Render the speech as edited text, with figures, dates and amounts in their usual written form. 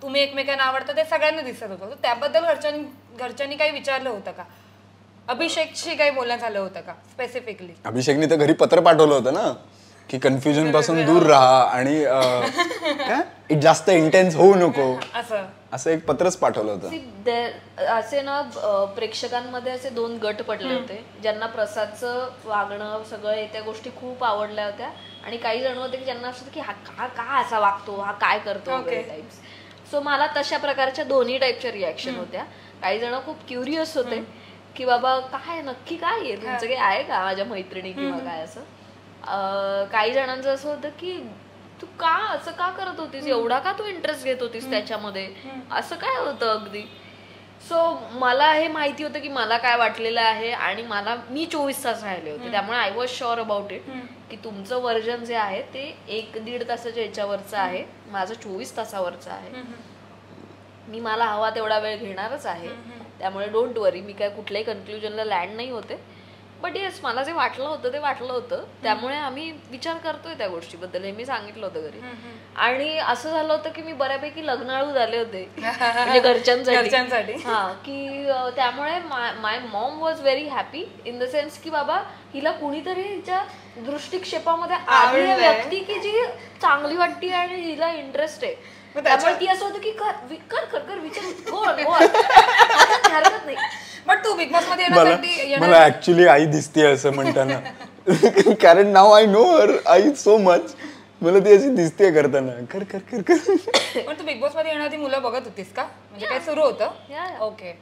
तुम्ही एकमेकांना आवडता ते सगळ्यांना दिसत होतं. त्याबद्दल घरच्यांनी काही विचारलं होतं का? अभिषेकशी काही बोलणं झालं होतं का स्पेसिफिकली? अभिषेकने तर घरी पत्र पाठवलं होतं ना की कन्फ्युजन पासून दूर राहा आणि काय जास्त इंटेन्स होऊ नको असं एक पत्रच पाठवलं होतं. असे ना प्रेक्षकांमध्ये असे 2 गट पडले होते. ज्यांना प्रसादचं वागणं सगळं त्या गोष्टी खूप आवडल्या होत्या आणि काही जण होते की ज्यांना असं की हा का असा वागतो, हा काय करतो वगैरे टाइप्स. सो मला तशा प्रकारच्या दोन्ही टाईपच्या रिॲक्शन होत्या. काही जण खूप क्युरियस होते की बाबा काय नक्की काय आहे तुमचं, काही आहे का माझ्या मैत्रिणी किंवा काय असं. काही जणांचं असं होतं की तू का असं का करत होतीस, एवढा का तू इंटरेस्ट घेत होतीस त्याच्यामध्ये, असं काय होतं अगदी. सो मला हे माहिती होतं की मला काय वाटलेलं आहे आणि मी 24 तास राहिले होते, त्यामुळे I was sure about it की तुमचं व्हर्जन जे आहे ते 1-1.5 तासाच्या ह्याच्यावरचं आहे, माझं 24 तासावरचं आहे. मी मला हवा तेवढा वेळ घेणारच आहे, त्यामुळे डोंट वरी, मी काय कुठल्याही कन्क्लुजनला लँड नाही होते. बट येस, मला जे वाटलं होतं ते वाटलं होतं, त्यामुळे आम्ही विचार करतोय त्या गोष्टीबद्दल, हे मी सांगितलं होतं घरी. आणि असं झालं होतं की मी बऱ्यापैकी लग्नाळू झाले होते म्हणजे घरच्यांसाठी. हा, की त्यामुळे my mom was very happy in the sense की बाबा हिला कुणीतरी हिच्या दृष्टिक्षेपामध्ये आली व्यक्ती की जी चांगली वाटते आणि हिला इंटरेस्ट आहे. त्यामुळे ती असं होतं की कर विचार हरकत नाही. बट तू बिग बॉस मध्ये येण्यासाठी मला ऍक्च्युअली आई दिसते असं म्हणताना कारण नाव आय नो हर आई सो मच, मला ती अशी दिसते करताना कर. पण तू बिग बॉस मध्ये येणारी मुलं बघत होतीस का, म्हणजे काय सुरू होतं? Yeah. ओके.